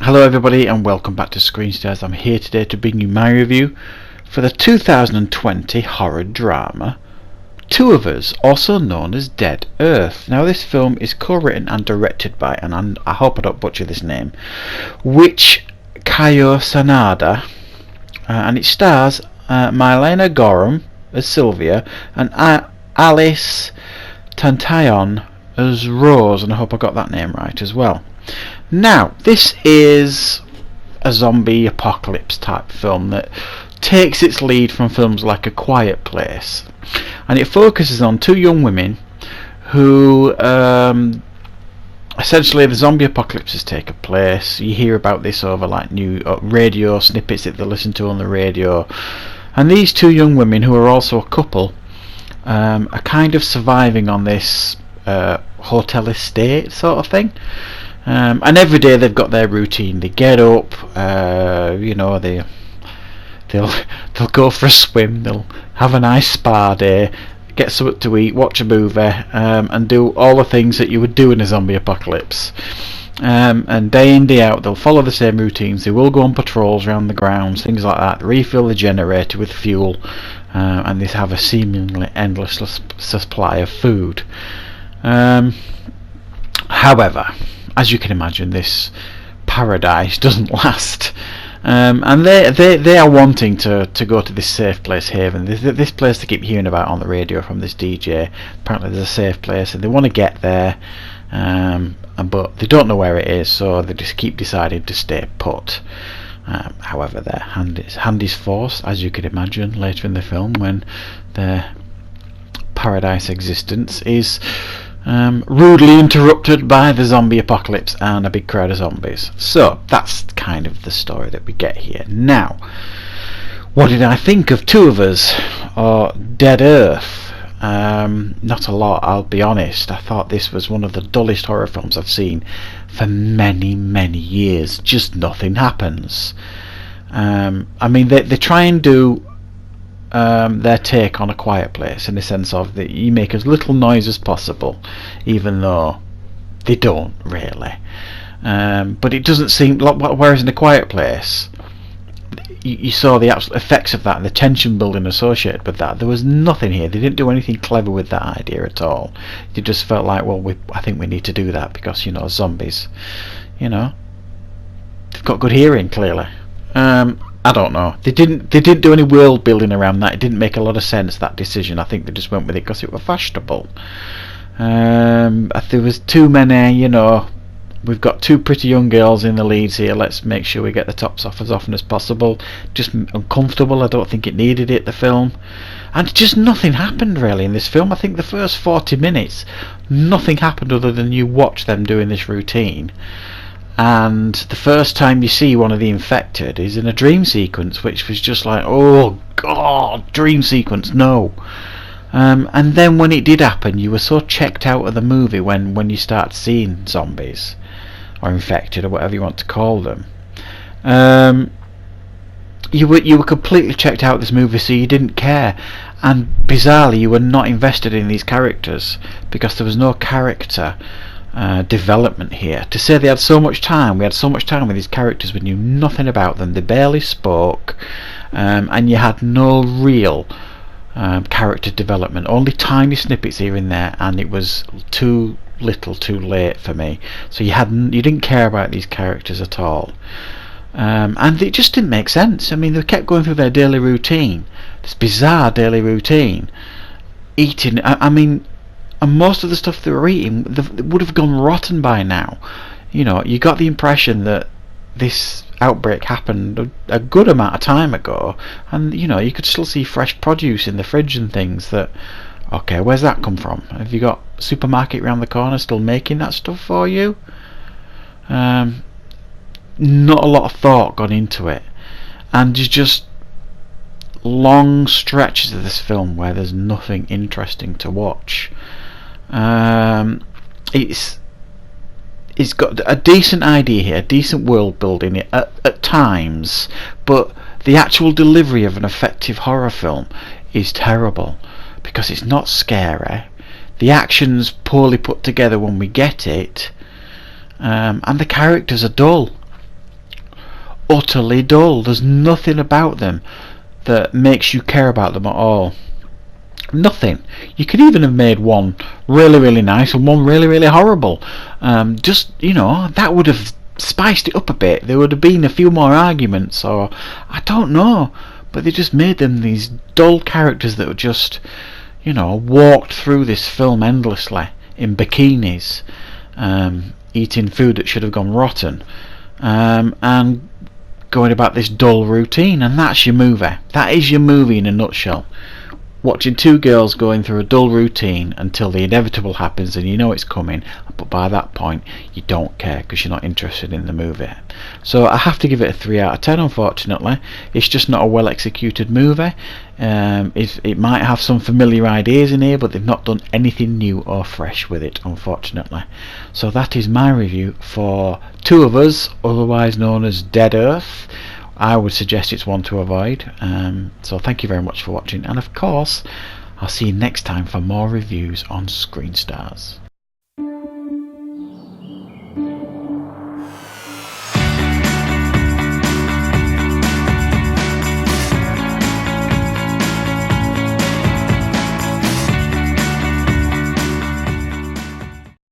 Hello everybody and welcome back to Screenstairs. I'm here today to bring you my review for the 2020 horror drama Two of Us, also known as Dead Earth. Now this film is co-written and directed by, and I hope I don't butcher this name, Witch Kayo Sanada, and it stars Mylena Gorham as Sylvia and Alice Tantayon as Rose, and I hope I got that name right as well. Now, this is a zombie apocalypse type film that takes its lead from films like A Quiet Place, and it focuses on two young women who essentially the zombie apocalypse has taken place. You hear about this over like new radio snippets that they listen to on the radio, and these two young women, who are also a couple, are kind of surviving on this hotel estate sort of thing. And every day they've got their routine. They get up, they'll go for a swim, they'll have a nice spa day, get something to eat, watch a movie, and do all the things that you would do in a zombie apocalypse. And day in, day out, they'll follow the same routines. They will go on patrols around the grounds, things like that, refill the generator with fuel, and they have a seemingly endless supply of food. However, as you can imagine, this paradise doesn't last, and they are wanting to go to this safe place, Haven. This place they keep hearing about on the radio from this DJ. Apparently there's a safe place and they want to get there, but they don't know where it is, so they just keep deciding to stay put. However, their hand is forced, as you can imagine, later in the film, when their paradise existence is rudely interrupted by the zombie apocalypse and a big crowd of zombies. So that's kind of the story that we get here. Now, what did I think of Two of Us, or Dead Earth? Not a lot, I'll be honest. I thought this was one of the dullest horror films I've seen for many years. Just nothing happens. I mean, they try and do their take on A Quiet Place, in the sense of that you make as little noise as possible, even though they don't really. But it doesn't seem like, whereas in A Quiet Place you saw the absolute effects of that and the tension building associated with that. There was nothing here. They didn't do anything clever with that idea at all. It just felt like, well, I think we need to do that because, zombies, they've got good hearing, clearly. I don't know. They didn't do any world building around that. It didn't make a lot of sense, that decision. I think they just went with it because it was fashionable. There was too many, we've got two pretty young girls in the leads here, let's make sure we get the tops off as often as possible. Just uncomfortable. I don't think it needed it, the film. And just nothing happened really in this film. I think the first 40 minutes nothing happened other than you watch them doing this routine. And the first time you see one of the infected is in a dream sequence, which was just like, oh god, dream sequence, no. And then when it did happen, you were so checked out of the movie when you start seeing zombies or infected or whatever you want to call them. You were completely checked out of this movie, so you didn't care. And bizarrely, you were not invested in these characters because there was no character development here. To say they had so much time, we had so much time with these characters, we knew nothing about them, they barely spoke, and you had no real character development, only tiny snippets here and there, and it was too little too late for me. So you didn't care about these characters at all, and it just didn't make sense. I mean, they kept going through their daily routine, this bizarre daily routine, eating, and most of the stuff they were eating would have gone rotten by now. You got the impression that this outbreak happened a good amount of time ago, and you could still see fresh produce in the fridge and things. That, okay, where's that come from? Have you got a supermarket around the corner still making that stuff for you? Not a lot of thought gone into it, and there's just long stretches of this film where there's nothing interesting to watch. It's got a decent idea here, decent world building at times, but the actual delivery of an effective horror film is terrible because it's not scary. The action's poorly put together when we get it, and the characters are dull. utterly dull. There's nothing about them that makes you care about them at all. Nothing. You could even have made one really, really nice and one really, really horrible. Just, you know, that would have spiced it up a bit. There would have been a few more arguments, or I don't know. But they just made them these dull characters that were just, you know, walked through this film endlessly in bikinis, eating food that should have gone rotten, and going about this dull routine. And that's your movie. That is your movie in a nutshell. Watching two girls going through a dull routine until the inevitable happens and you know it's coming, but by that point you don't care because you're not interested in the movie. So I have to give it a 3 out of 10, unfortunately. It's just not a well executed movie. It might have some familiar ideas in here, but they've not done anything new or fresh with it, unfortunately. So that is my review for Two of Us, otherwise known as Dead Earth. I would suggest it's one to avoid. So thank you very much for watching, and of course I'll see you next time for more reviews on Screen Stars.